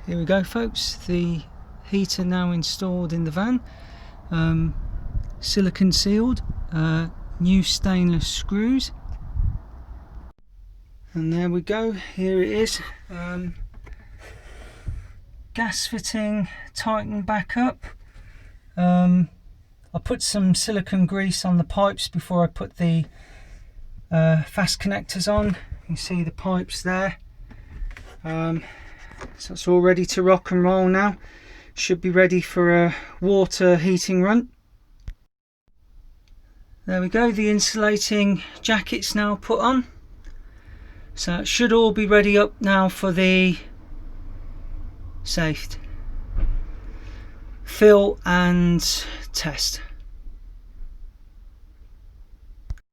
Here we go, folks, the heater now installed in the van, silicone sealed, new stainless screws, and there we go, here it is. Gas fitting tightened back up. I put some silicone grease on the pipes before I put the fast connectors on. You can see the pipes there. So it's all ready to rock and roll now. Should be ready for a water heating run. There we go, the insulating jacket's now put on. So it should all be ready up now for the fill and test.